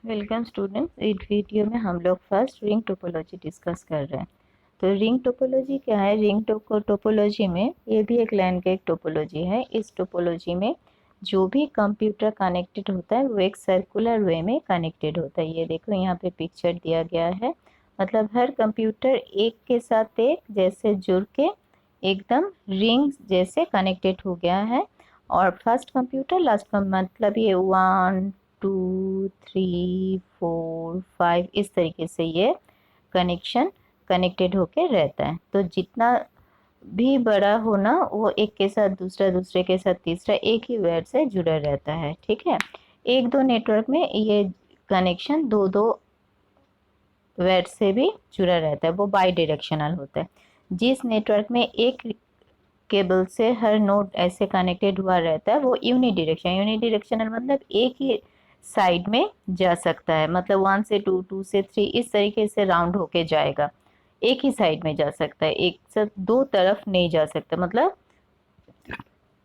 Welcome students. इस video में हम लोग फर्स्ट रिंग टोपोलॉजी डिस्कस कर रहे हैं। तो रिंग टोपोलॉजी क्या है? रिंग टोपोलॉजी में ये भी एक लाइन का एक टोपोलॉजी है। इस टोपोलॉजी में जो भी कंप्यूटर कनेक्टेड होता है वो एक सर्कुलर वे में कनेक्टेड होता है। ये देखो यहाँ पे पिक्चर दिया गया है, मतलब हर कंप्यूटर एक के साथ एक जैसे जुड़ के एकदम रिंग जैसे कनेक्टेड हो गया है। और फर्स्ट कंप्यूटर लास्ट का मतलब ये 1 2 3 4 5 इस तरीके से ये कनेक्शन कनेक्टेड होके रहता है। तो जितना भी बड़ा होना वो एक के साथ दूसरा, दूसरे के साथ तीसरा एक ही वायर से जुड़ा रहता है। ठीक है, एक दो नेटवर्क में ये कनेक्शन दो दो वायर से भी जुड़ा रहता है, वो बाई डायरेक्शनल होता है। जिस नेटवर्क में एक केबल से हर नोड ऐसे कनेक्टेड हुआ रहता है वो यूनिडायरेक्शनल मतलब एक ही साइड में जा सकता है। मतलब 1 से 2, 2 से 3 इस तरीके से राउंड होके जाएगा, एक ही साइड में जा सकता है, एक साथ दो तरफ नहीं जा सकता। मतलब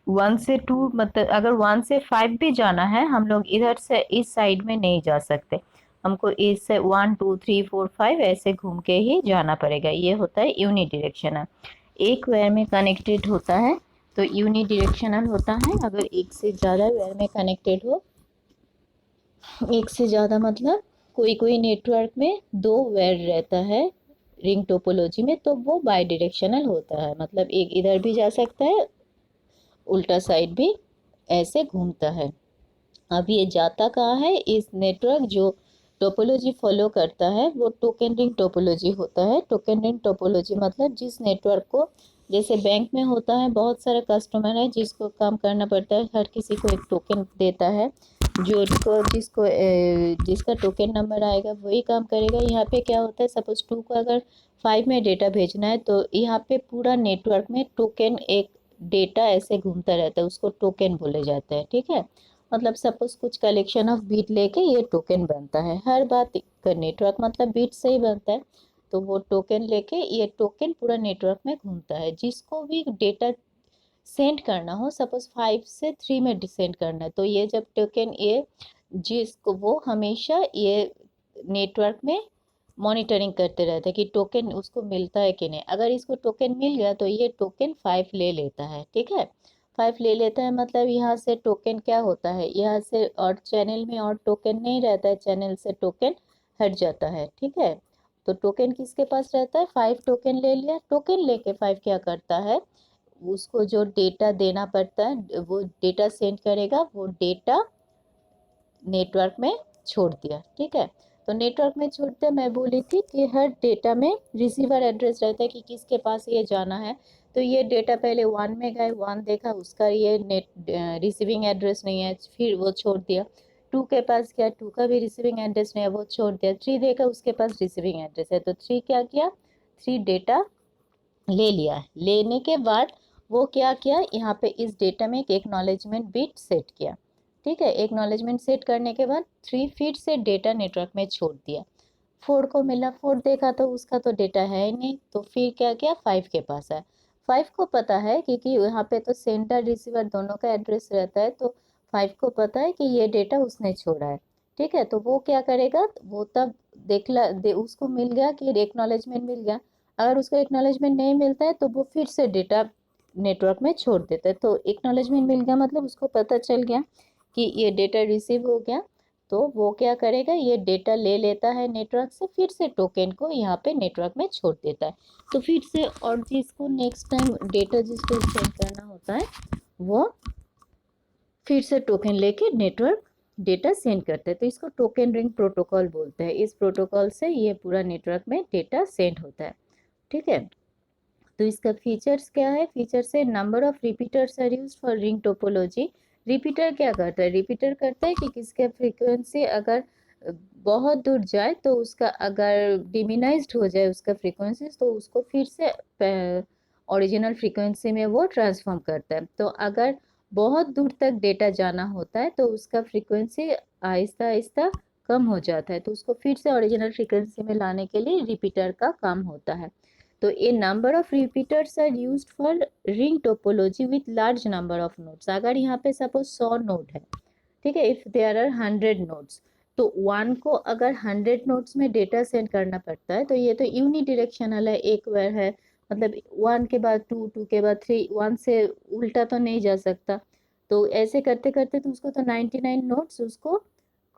1 से 2, मतलब अगर 1 से 5 भी जाना है हम लोग इधर से इस साइड में नहीं जा सकते, हमको इससे 1 2 3 4 5 ऐसे घूम के ही जाना पड़ेगा। ये होता है यूनिडायरेक्शनल। एक वायर में कनेक्टेड होता है तो यूनिडायरेक्शनल होता है। अगर एक से ज़्यादा वायर में कनेक्टेड हो, एक से ज़्यादा मतलब कोई कोई नेटवर्क में दो वायर रहता है रिंग टोपोलॉजी में, तो वो बाई डायरेक्शनल होता है। मतलब एक इधर भी जा सकता है, उल्टा साइड भी ऐसे घूमता है। अब ये जाता कहाँ है? इस नेटवर्क जो टोपोलॉजी फॉलो करता है वो टोकन रिंग टोपोलॉजी होता है। टोकन रिंग टोपोलॉजी मतलब जिस नेटवर्क को, जैसे बैंक में होता है बहुत सारे कस्टमर है जिसको काम करना पड़ता है, हर किसी को एक टोकन देता है, जो जिसका टोकन नंबर आएगा वही काम करेगा। यहाँ पे क्या होता है, सपोज 2 को अगर 5 में डेटा भेजना है तो यहाँ पे पूरा नेटवर्क में टोकन एक डेटा ऐसे घूमता रहता है, उसको टोकन बोले जाता है। ठीक है, मतलब सपोज कुछ कलेक्शन ऑफ बीट लेके ये टोकन बनता है। हर बात का नेटवर्क मतलब बीट से ही बनता है, तो वो टोकन लेके ये टोकन पूरा नेटवर्क में घूमता है। जिसको भी डेटा सेंड करना हो, सपोज 5 से 3 में सेंड करना है, तो ये जब टोकन ये जिसको वो हमेशा ये नेटवर्क में मॉनिटरिंग करते रहते हैं कि टोकन उसको मिलता है कि नहीं। अगर इसको टोकन मिल गया तो ये टोकन 5 ले लेता है। ठीक है, 5 ले लेता है मतलब यहाँ से टोकन क्या होता है, यहाँ से और चैनल में और टोकन नहीं रहता है, चैनल से टोकन हट जाता है। ठीक है, तो टोकन किसके पास रहता है? 5 टोकन ले लिया। टोकन लेके 5 क्या करता है, उसको जो डेटा देना पड़ता है वो डेटा सेंड करेगा, वो डेटा नेटवर्क में छोड़ दिया। ठीक है, तो नेटवर्क में छोड़ते मैं बोली थी कि हर डेटा में रिसीवर एड्रेस रहता है कि किसके पास ये जाना है। तो ये डेटा पहले 1 में गए, 1 देखा उसका ये नेट रिसीविंग एड्रेस नहीं है, फिर वो छोड़ दिया। 2 के पास गया, 2 का भी रिसीविंग एड्रेस नहीं है, वो छोड़ दिया। 3 देखा, उसके पास रिसीविंग एड्रेस है, तो 3 क्या किया, 3 डेटा ले लिया। लेने के बाद वो क्या किया, यहाँ पे इस डेटा में एक एक्नॉलेजमेंट बिट सेट किया। ठीक है, एक्नॉलेजमेंट सेट करने के बाद 3 फिर से डेटा नेटवर्क में छोड़ दिया। 4 को मिला, 4 देखा तो उसका तो डेटा है ही नहीं, तो फिर क्या किया, 5 के पास है। 5 को पता है क्योंकि यहाँ पे तो सेंडर रिसीवर दोनों का एड्रेस रहता है, तो 5 को पता है कि ये डेटा उसने छोड़ा है। ठीक है, तो वो क्या करेगा, वो तब उसको मिल गया कि एक्नॉलेजमेंट मिल गया। अगर उसको एक्नॉलेजमेंट नहीं मिलता है तो वो फिर से डेटा नेटवर्क में छोड़ देता है। तो एक्नॉलेजमेंट मिल गया मतलब उसको पता चल गया कि ये डेटा रिसीव हो गया, तो वो क्या करेगा, ये डेटा ले लेता है नेटवर्क से, फिर से टोकन को यहाँ पे नेटवर्क में छोड़ देता है। तो फिर से और जिसको नेक्स्ट टाइम डेटा जिसको सेंड करना होता है वो फिर से टोकन लेके नेटवर्क डेटा सेंड करते हैं। तो इसको टोकन रिंग प्रोटोकॉल बोलते हैं। इस प्रोटोकॉल से ये पूरा नेटवर्क में डेटा सेंड होता है। ठीक है, तो इसका फीचर्स क्या है? फीचर्स है number of repeaters are used for ring topology. Repeater क्या करता है? रिपीटर करता है कि किसका फ्रीक्वेंसी अगर बहुत दूर जाए तो उसका अगर डिमिनाइज्ड हो जाए उसका फ्रीक्वेंसी, तो उसको फिर से ओरिजिनल फ्रीक्वेंसी में वो ट्रांसफॉर्म करता है। तो अगर बहुत दूर तक डेटा जाना होता है तो उसका फ्रीक्वेंसी आहिस्ता आहिस्ता कम हो जाता है, तो उसको फिर से ओरिजिनल फ्रीक्वेंसी में लाने के लिए रिपीटर का काम होता है। तो a number of repeaters are used for ring topology with large number of nodes. अगर यहाँ पे सपोज 100 नोड है, ठीक है, इफ देयर आर 100 नोड्स, तो 1 को अगर 100 नोड्स में डेटा सेंड करना पड़ता है तो ये तो यूनिडिरेक्शनल है, एक बार है, मतलब 1 के बाद 2, 2 के बाद 3, 1 से उल्टा तो नहीं जा सकता। तो ऐसे करते करते तो उसको तो 99 नोड्स उसको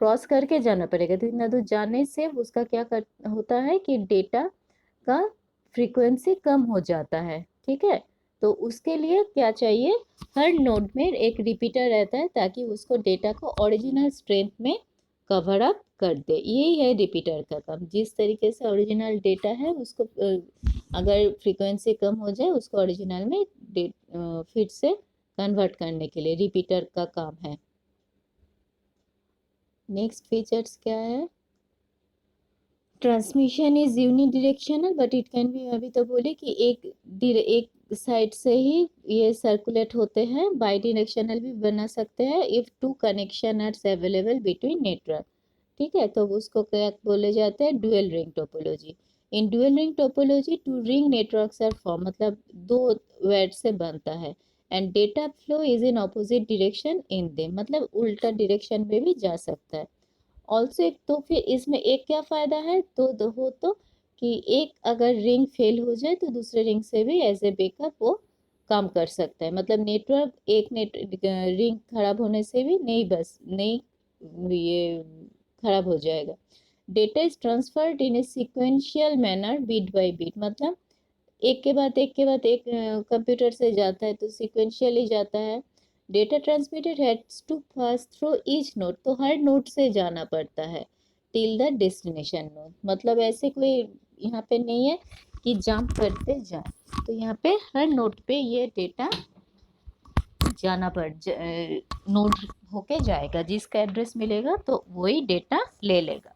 क्रॉस करके जाना पड़ेगा। तो इतना दूर जाने से उसका क्या कर होता है कि डेटा का फ्रीक्वेंसी कम हो जाता है। ठीक है, तो उसके लिए क्या चाहिए, हर नोड में एक रिपीटर रहता है ताकि उसको डेटा को ओरिजिनल स्ट्रेंथ में कवर अप कर दे। यही है रिपीटर का काम। जिस तरीके से ओरिजिनल डेटा है उसको अगर फ्रीक्वेंसी कम हो जाए उसको ओरिजिनल में फिर से कन्वर्ट करने के लिए रिपीटर का काम है। नेक्स्ट फीचर्स क्या है, transmission is unidirectional but it can be, अभी तो बोले कि एक साइड से ही ये सर्कुलेट होते हैं। बाई डायरेक्शनल भी बना सकते हैं if two connection are available between network. ठीक है, तो उसको क्या बोले जाते हैं, dual ring topology. In dual ring topology two ring networks are form, मतलब दो वर्ड से बनता है। And data flow is in opposite direction in them, मतलब उल्टा डायरेक्शन में भी जा सकता है। ऑल्सो एक, तो फिर इसमें एक क्या फायदा है, तो हो तो कि एक अगर रिंग फेल हो जाए तो दूसरे रिंग से भी एज ए बैकअप वो काम कर सकता है। मतलब नेटवर्क एक रिंग खराब होने से भी नहीं, बस नहीं, ये खराब हो जाएगा। Data is transferred in a sequential manner bit by bit, मतलब एक के बाद एक के बाद एक कंप्यूटर से जाता है तो सिक्वेंशियली जाता है। Data transmitted has to pass through each node, तो हर नोड से जाना पड़ता है टिल द डेस्टिनेशन नोड। मतलब ऐसे कोई यहाँ पे नहीं है कि जंप करते जाए, तो यहाँ पे हर नोड पे ये डेटा जाना नोड होके जाएगा, जिसका एड्रेस मिलेगा तो वही डेटा ले लेगा।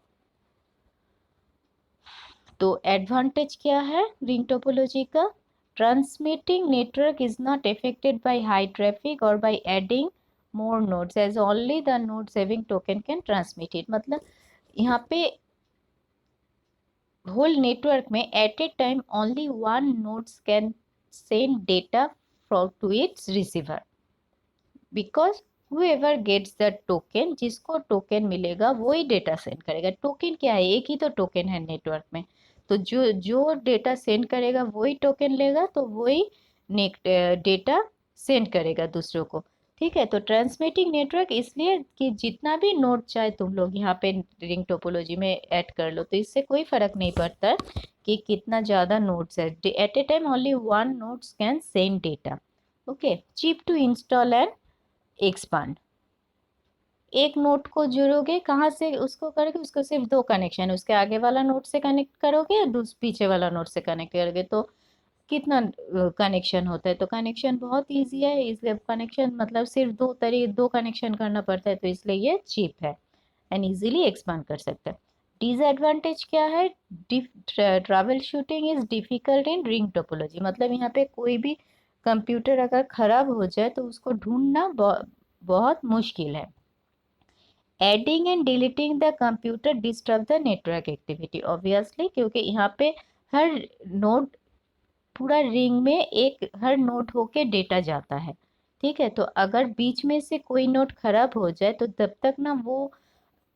तो एडवांटेज क्या है रिंग टोपोलॉजी का, transmitting network is not affected by high traffic और by adding more nodes as only the nodes having token can transmit it. मतलब यहाँ पे होल नेटवर्क में at a time only one nodes can send data to its receiver, because whoever gets the token, जिसको token मिलेगा वही data send करेगा। Token क्या है, एक ही तो टोकन है नेटवर्क में, तो जो जो डेटा सेंड करेगा वही टोकन लेगा, तो वही डेटा सेंड करेगा दूसरों को। ठीक है, तो ट्रांसमिटिंग नेटवर्क इसलिए कि जितना भी नोड चाहे तुम लोग यहाँ पे रिंग टोपोलॉजी में ऐड कर लो, तो इससे कोई फर्क नहीं पड़ता कि कितना ज़्यादा नोड्स है। At a time only one nodes can send data. Okay, cheap to install and expand. एक नोट को जोड़ोगे, कहाँ से उसको करोगे, उसको सिर्फ दो कनेक्शन, उसके आगे वाला नोट से कनेक्ट करोगे, पीछे वाला नोट से कनेक्ट करोगे, तो कितना कनेक्शन होता है। तो कनेक्शन बहुत इजी है, इसलिए कनेक्शन मतलब सिर्फ दो कनेक्शन करना पड़ता है, तो इसलिए ये चीप है एंड इजीली एक्सपांड कर सकते हैं। डिसएडवांटेज क्या है, travel shooting is difficult in ring topology. मतलब यहाँ पे कोई भी कंप्यूटर अगर खराब हो जाए तो उसको ढूंढना बहुत मुश्किल है। Adding and deleting the computer disturb the network activity, obviously, क्योंकि यहाँ पे हर नोड पूरा रिंग में एक हर नोड होके डेटा जाता है। ठीक है, तो अगर बीच में से कोई नोड खराब हो जाए तो तब तक ना वो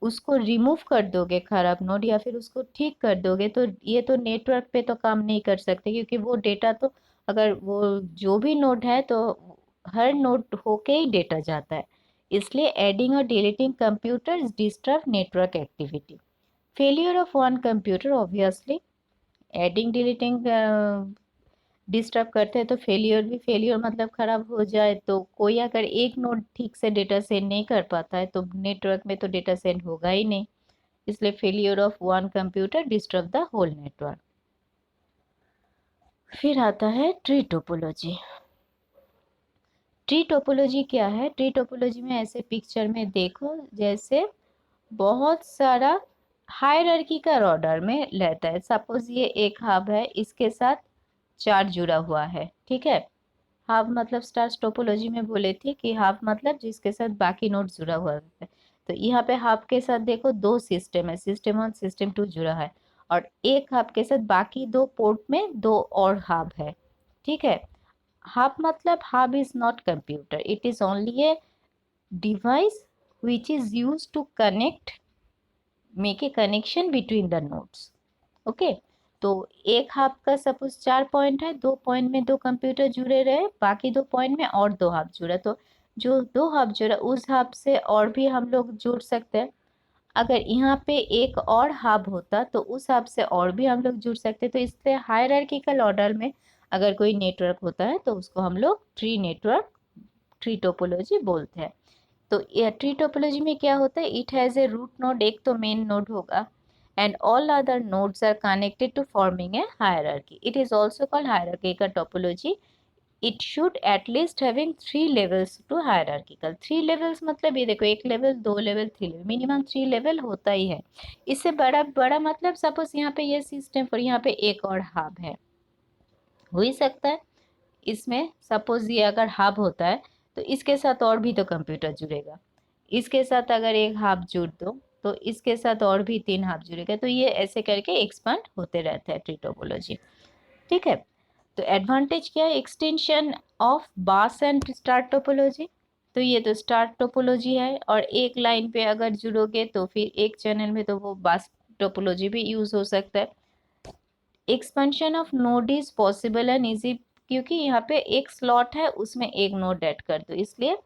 उसको रिमूव कर दोगे खराब नोड या फिर उसको ठीक कर दोगे, तो ये तो नेटवर्क पे तो काम नहीं कर सकते, क्योंकि वो डेटा तो अगर वो जो भी नोड है तो हर नोड होके ही डेटा जाता है। इसलिए एडिंग और deleting computers disturb network activity. Failure of one computer, obviously adding deleting disturb करते हैं तो फेलियर भी, फेलियर मतलब खराब हो जाए, तो कोई अगर एक नोड ठीक से डेटा सेंड नहीं कर पाता है तो नेटवर्क में तो डेटा सेंड होगा ही नहीं। इसलिए failure of one computer disturb the whole network. फिर आता है ट्री टोपोलॉजी। ट्री टोपोलॉजी क्या है, ट्री टोपोलॉजी में ऐसे पिक्चर में देखो जैसे बहुत सारा हायरार्किकल ऑर्डर में रहता है। सपोज ये एक हब है, इसके साथ चार जुड़ा हुआ है। ठीक है, हब मतलब स्टार्स टोपोलॉजी में बोले थे कि हब मतलब जिसके साथ बाकी नोड जुड़ा हुआ है। तो यहाँ पे हब के साथ देखो दो सिस्टम है, सिस्टम 1 सिस्टम 2 जुड़ा है, और एक हब के साथ बाकी दो पोर्ट में दो और हब है। ठीक है, हब मतलब hub is not computer, it is only a device which is used to connect make a connection between the nodes. Okay, तो एक हब का सपोज 4 पॉइंट है, 2 पॉइंट में 2 कंप्यूटर जुड़े रहे, बाकी 2 पॉइंट में और 2 हब जुड़ा, तो जो 2 हब जुड़ा उस हब से और भी हम लोग जुड़ सकते हैं। अगर यहाँ पे एक और हब होता तो उस हब से और भी हम लोग जुड़ सकते। तो इसलिए हायरार्किकल ऑर्डर में अगर कोई नेटवर्क होता है तो उसको हम लोग ट्री नेटवर्क, ट्री टोपोलॉजी बोलते हैं। तो ये ट्री टोपोलॉजी में क्या होता है, it has a root node, एक तो मेन नोड होगा, and all other nodes are connected to forming a hierarchy. It is also called hierarchical topology. It should at least having 3 levels to hierarchical. 3 levels मतलब ये देखो, एक level, 2 level, 3 level, minimum 3 level होता ही है। इससे बड़ा बड़ा मतलब सपोज यहाँ पे ये सिस्टम पर यहाँ पे एक और हब है, हो ही सकता है। इसमें सपोज ये अगर हब होता है तो इसके साथ और भी तो कंप्यूटर जुड़ेगा, इसके साथ अगर एक हब जुड़ दो तो इसके साथ और भी 3 हब जुड़ेगा, तो ये ऐसे करके एक्सपांड होते रहता है ट्री टोपोलॉजी। ठीक है, तो एडवांटेज क्या है, एक्सटेंशन ऑफ बास एंड स्टार टोपोलॉजी। तो ये तो स्टार टोपोलॉजी है, और एक लाइन पे अगर जुड़ोगे तो फिर एक चैनल में तो वो बास टोपोलॉजी भी यूज हो सकता है। Expansion of node is possible and easy, क्योंकि यहाँ पे एक स्लॉट है उसमें एक नोड ऐड कर दो, इसलिए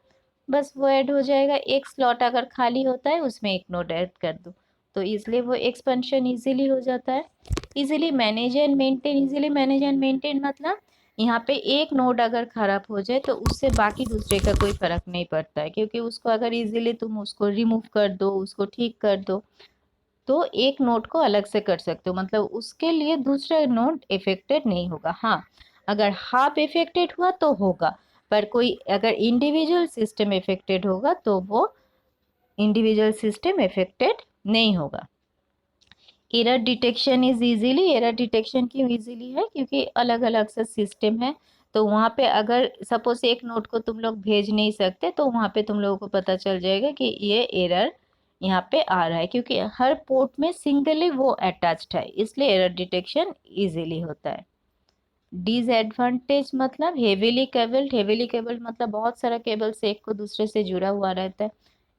बस वो ऐड हो जाएगा। एक स्लॉट अगर खाली होता है उसमें एक नोड ऐड कर दो, तो इसलिए वो एक्सपेंशन इजीली हो जाता है। Easily manage and maintain, easily manage and maintain मतलब यहाँ पे एक नोड अगर खराब हो जाए तो उससे बाकी दूसरे का कोई फर्क नहीं पड़ता है, क्योंकि उसको अगर इजीली तुम उसको रिमूव कर दो, उसको ठीक कर दो, तो एक नोड को अलग से कर सकते हो, मतलब उसके लिए दूसरा नोड इफेक्टेड नहीं होगा। हाँ, अगर हाफ इफेक्टेड हुआ तो होगा, पर कोई अगर इंडिविजुअल सिस्टम इफेक्टेड होगा तो वो इंडिविजुअल सिस्टम इफेक्टेड नहीं होगा। Error detection is easily, error detection क्यों इजीली है, क्योंकि अलग अलग सा सिस्टम है, तो वहाँ पे अगर सपोज एक नोट को तुम लोग भेज नहीं सकते तो वहाँ पे तुम लोगों को पता चल जाएगा कि ये एरर यहाँ पे आ रहा है, क्योंकि हर पोर्ट में सिंगली वो अटैच्ड है, इसलिए एरर डिटेक्शन इजीली होता है। डिसएडवांटेज मतलब हेवीली केबल्ड, हेवीली केबल्ड मतलब बहुत सारा केबल से एक को दूसरे से जुड़ा हुआ रहता है,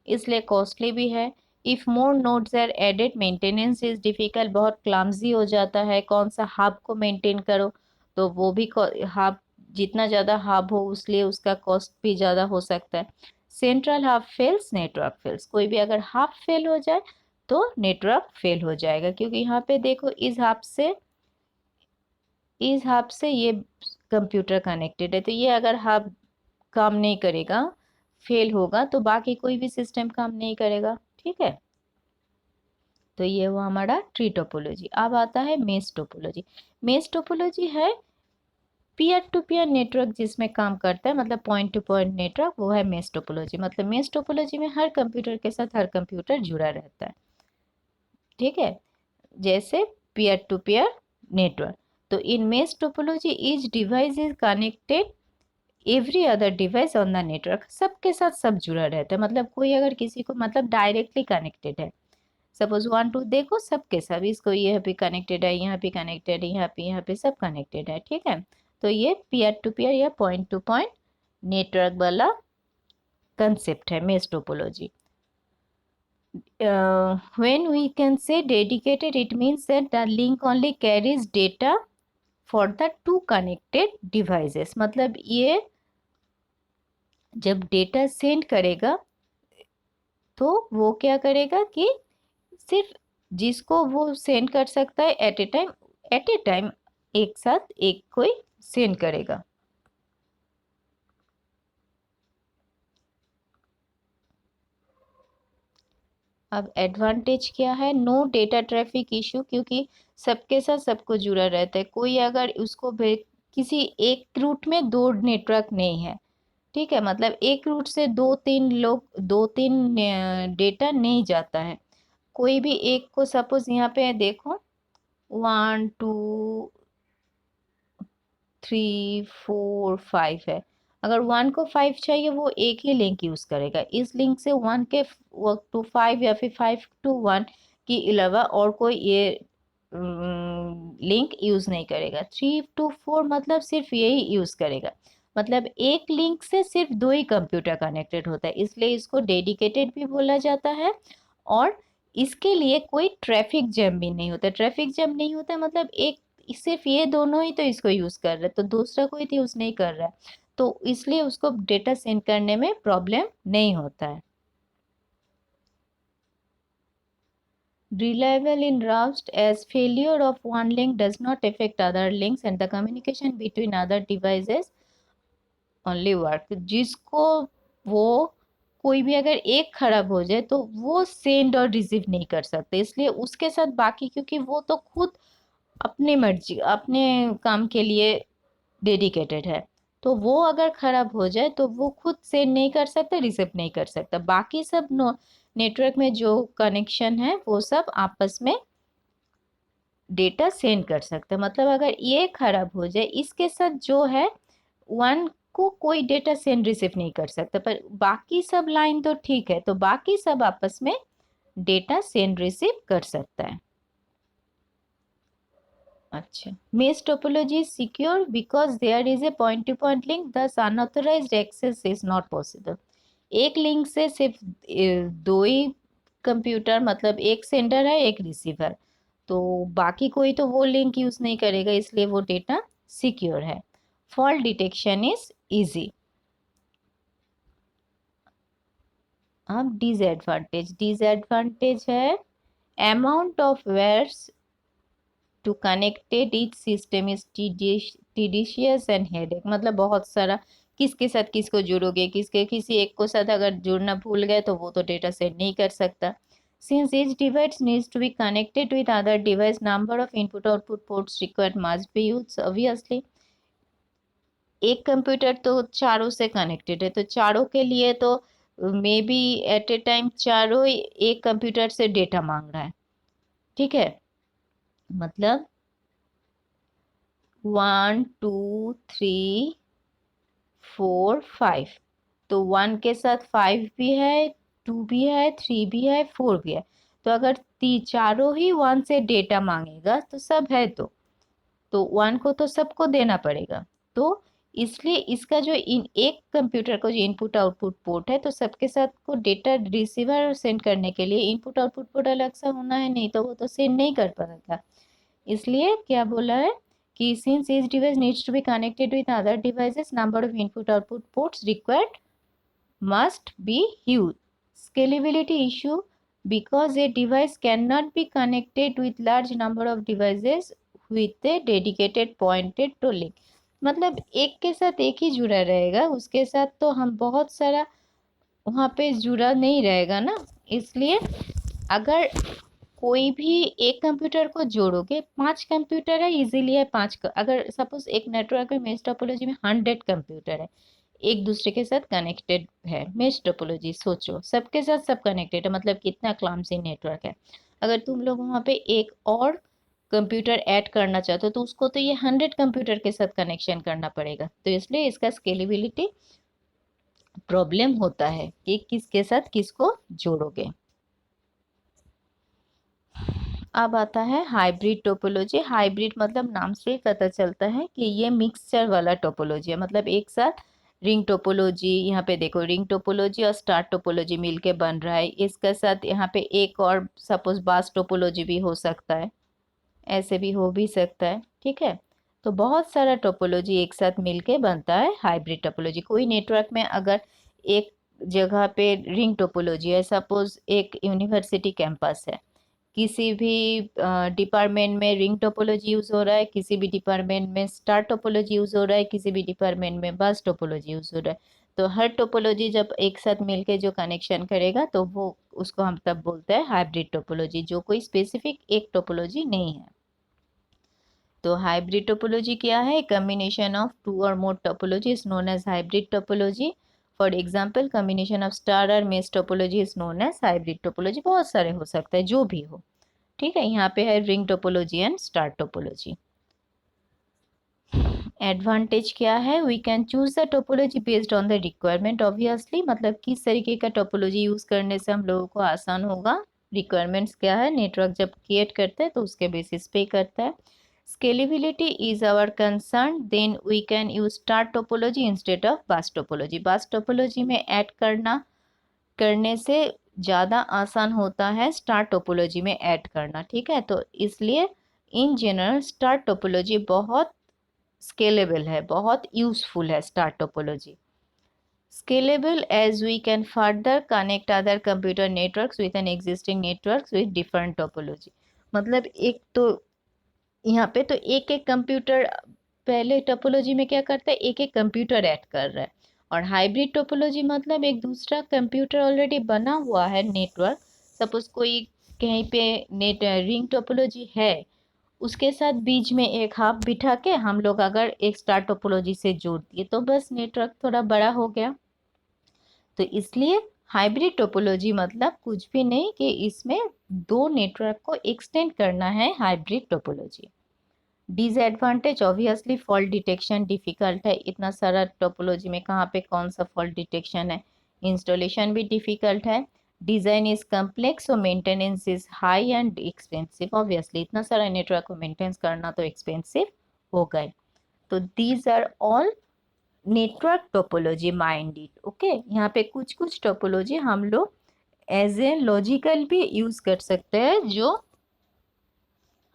इसलिए कॉस्टली भी है। If more nodes are added maintenance is difficult, बहुत क्लमजी हो जाता है, कौन सा हब को मेंटेन करो, तो वो भी हब, जितना ज़्यादा हब हो उसलिए उसका कॉस्ट भी ज़्यादा हो सकता है। Central hub fails, network fails, कोई भी अगर हब फेल हो जाए तो नेटवर्क फेल हो जाएगा, क्योंकि यहाँ पे देखो इस हब से ये कंप्यूटर कनेक्टेड है, तो ये अगर हब काम नहीं करेगा, फेल होगा, तो बाकी कोई भी सिस्टम काम नहीं करेगा। ठीक है, तो ये हुआ हमारा ट्री टोपोलॉजी। अब आता है मेश टोपोलॉजी। मेश टोपोलॉजी है पीयर टू पीयर नेटवर्क जिसमें काम करता है, मतलब पॉइंट टू पॉइंट नेटवर्क, वो है मेश टोपोलॉजी। मतलब मेश टोपोलॉजी में हर कंप्यूटर के साथ हर कंप्यूटर जुड़ा रहता है। ठीक है, जैसे पीयर टू पीयर नेटवर्क। तो in mesh topology each device is connected every other device on the network, सबके साथ सब जुड़ा रहता है, मतलब कोई अगर किसी को मतलब डायरेक्टली कनेक्टेड है, सपोज 1 2 देखो सबके सब, इसको यहाँ पे कनेक्टेड है, यहाँ पे कनेक्टेड है, यहाँ पे सब कनेक्टेड है। ठीक है, तो ये पीयर टू पीयर या पॉइंट टू पॉइंट नेटवर्क वाला कंसेप्ट है mesh topology. when we can say dedicated, it means that the link only carries data for the two connected devices, मतलब ये जब डेटा सेंड करेगा तो वो क्या करेगा कि सिर्फ जिसको वो सेंड कर सकता है एट ए टाइम एक साथ एक कोई सेंड करेगा। अब एडवांटेज क्या है, नो डेटा ट्रैफिक इशू, क्योंकि सबके साथ सबको जुड़ा रहता है, कोई अगर उसको किसी एक रूट में 2 नेटवर्क नहीं है, ठीक है, मतलब एक रूट से 2 3 डेटा नहीं जाता है, कोई भी एक को सपोज यहाँ पे देखो 1 2 3 4 5 है, अगर 1 को 5 चाहिए वो एक ही लिंक यूज करेगा, इस लिंक से 1 के टू 5 या फिर 5 टू 1 के अलावा और कोई ये लिंक यूज नहीं करेगा। 3 टू 4 मतलब सिर्फ यही यूज करेगा, मतलब एक लिंक से सिर्फ 2 ही कंप्यूटर कनेक्टेड होता है, इसलिए इसको डेडिकेटेड भी बोला जाता है और इसके लिए कोई ट्रैफिक जैम भी नहीं होता। ट्रैफिक जैम नहीं होता मतलब एक सिर्फ ये दोनों ही तो इसको यूज़ कर रहे हैं, तो दूसरा कोई तो यूज़ नहीं कर रहा है, तो इसलिए उसको डेटा सेंड करने में प्रॉब्लम नहीं होता है। Reliable in Rust as failure of one link does not affect other links and the communication between other devices only work। जिसको वो कोई भी अगर एक खराब हो जाए तो वो सेंड और रिसीव नहीं कर सकते, इसलिए उसके साथ बाकी, क्योंकि वो तो खुद अपने मर्जी अपने काम के लिए डेडिकेटेड है, तो वो अगर खराब हो जाए तो वो खुद सेंड नहीं कर सकता, रिसीव नहीं कर सकता। बाकी सब नेटवर्क में जो कनेक्शन है वो सब आपस में डेटा सेंड कर सकते हैं। मतलब अगर ये खराब हो जाए इसके साथ जो है वन को कोई डेटा सेंड रिसीव नहीं कर सकता, पर बाकी सब लाइन तो ठीक है, तो बाकी सब आपस में डेटा सेंड रिसीव कर सकता है। अच्छा, mesh topology is secure because there is a point to point link, thus unauthorized access is not possible। एक लिंक से सिर्फ दो ही कंप्यूटर, मतलब एक सेंडर है एक रिसीवर, तो बाकी कोई तो वो लिंक यूज नहीं करेगा, इसलिए वो डेटा सिक्योर है। Fault detection is easy. अब डिसएडवांटेज है amount of wires to connected each system is tedious and headache. मतलब बहुत सारा किसके साथ किसको जोड़ोगे, किसी एक को साथ अगर जुड़ना भूल गए तो वो तो डेटा सेंड नहीं कर सकता। Since each device needs to be connected with other device, number of input output ports required must be used obviously। एक कंप्यूटर तो चारों से कनेक्टेड है, तो चारों के लिए तो maybe at a time चारों एक कंप्यूटर से डेटा मांग रहा है, ठीक है। मतलब 1 2 3 4 5, तो 1 के साथ 5 भी है, 2 भी है, 3 भी है, 4 भी है, तो अगर चारों ही 1 से डेटा मांगेगा तो सब है, तो 1 को तो सबको देना पड़ेगा। तो इसलिए इसका जो इन एक कंप्यूटर को जो इनपुट आउटपुट पोर्ट है, तो सबके साथ को डेटा रिसीवर और सेंड करने के लिए इनपुट आउटपुट पोर्ट अलग सा होना है, नहीं तो वो तो सेंड नहीं कर पाएगा। इसलिए क्या बोला है कि since each device needs to be connected with other devices, number of input output ports required must be huge। Scalability issue because a device cannot be connected with large number of devices with a dedicated pointed to link। मतलब एक के साथ एक ही जुड़ा रहेगा, उसके साथ तो हम बहुत सारा वहाँ पे जुड़ा नहीं रहेगा ना, इसलिए अगर कोई भी एक कंप्यूटर को जोड़ोगे, 5 कंप्यूटर है इजीली है, अगर सपोज एक नेटवर्क में मेश टोपोलॉजी में 100 कंप्यूटर है एक दूसरे के साथ कनेक्टेड है, मेश टोपोलॉजी सोचो सबके साथ सब कनेक्टेड है, मतलब कितना क्लामसी नेटवर्क है। अगर तुम लोग वहाँ पे एक और कंप्यूटर ऐड करना चाहते हो तो उसको तो ये 100 कंप्यूटर के साथ कनेक्शन करना पड़ेगा, तो इसलिए इसका स्केलेबिलिटी प्रॉब्लम होता है कि किसके साथ किसको जोड़ोगे। अब आता है हाइब्रिड टोपोलॉजी। हाइब्रिड मतलब नाम से ही पता चलता है कि ये मिक्सचर वाला टोपोलॉजी है, मतलब एक साथ रिंग टोपोलॉजी, यहाँ पे देखो रिंग टोपोलॉजी और स्टार टोपोलॉजी मिलके बन रहा है, इसके साथ यहाँ पे एक और सपोज बास टोपोलॉजी भी हो सकता है, ऐसे भी हो भी सकता है, ठीक है। तो बहुत सारा टोपोलॉजी एक साथ मिलके बनता है हाइब्रिड टोपोलॉजी। कोई नेटवर्क में अगर एक जगह पे रिंग टोपोलॉजी है, सपोज एक यूनिवर्सिटी कैंपस है, किसी भी डिपार्टमेंट में रिंग टोपोलॉजी यूज हो रहा है, किसी भी डिपार्टमेंट में स्टार टोपोलॉजी यूज हो रहा है, किसी भी डिपार्टमेंट में बस टोपोलॉजी यूज हो रहा है, तो हर टोपोलॉजी जब एक साथ मिलके जो कनेक्शन करेगा तो वो उसको हम तब बोलते हैं हाइब्रिड टोपोलॉजी, जो कोई स्पेसिफिक एक टोपोलॉजी नहीं है। तो हाइब्रिड टोपोलॉजी क्या है? Combination of two or more topology is known as hybrid topology. For example combination of star और mesh topology is known as hybrid topology. बहुत सारे हो सकता है, जो भी हो, ठीक है। यहाँ पे है ring topology and star topology. Advantage क्या है? We can choose the topology based on the requirement obviously, मतलब किस तरीके का टोपोलॉजी यूज करने से हम लोगों को आसान होगा। रिक्वायरमेंट्स क्या है? नेटवर्क जब क्रिएट करते हैं तो उसके बेसिस पे करता है। Scalability is our concern, then we can use star topology instead of bus topology. Bus topology में ऐड करने से ज़्यादा आसान होता है स्टार टोपोलॉजी में ऐड करना, ठीक है। तो इसलिए इन जनरल स्टार टोपोलॉजी बहुत स्केलेबल है, बहुत यूजफुल है star topology. Scalable as we can further connect other computer networks with an existing networks with different topology। मतलब एक तो यहाँ पे तो एक एक कंप्यूटर, पहले टोपोलॉजी में क्या करता है, एक एक कंप्यूटर ऐड कर रहा है। और हाइब्रिड टोपोलॉजी मतलब एक दूसरा कंप्यूटर ऑलरेडी बना हुआ है नेटवर्क, सपोज कोई कहीं पे नेट रिंग टोपोलॉजी है, उसके साथ बीच में एक हब बिठा के हम लोग अगर एक स्टार टोपोलॉजी से जोड़ दिए तो बस नेटवर्क थोड़ा बड़ा हो गया। तो इसलिए हाइब्रिड टोपोलॉजी मतलब कुछ भी नहीं कि इसमें दो नेटवर्क को एक्सटेंड करना है, hybrid topology. Disadvantage obviously fault detection difficult है, इतना सारा टोपोलॉजी में कहाँ पे कौन सा फॉल्ट डिटेक्शन है। इंस्टॉलेशन भी डिफिकल्ट है। Design is complex, so maintenance is high and expensive. Obviously इतना सारा नेटवर्क को मेंटेन करना तो एक्सपेंसिव होगा ही। तो these are all network topology mind it, okay. यहाँ पे कुछ कुछ टोपोलॉजी हम लोग एज ए लॉजिकल भी यूज कर सकते हैं जो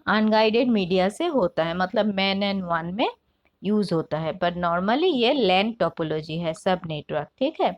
अनगाइडेड मीडिया से होता है, मतलब मैन एंड वन में यूज होता है, पर नॉर्मली ये लैन टोपोलॉजी है सब नेटवर्क, ठीक है।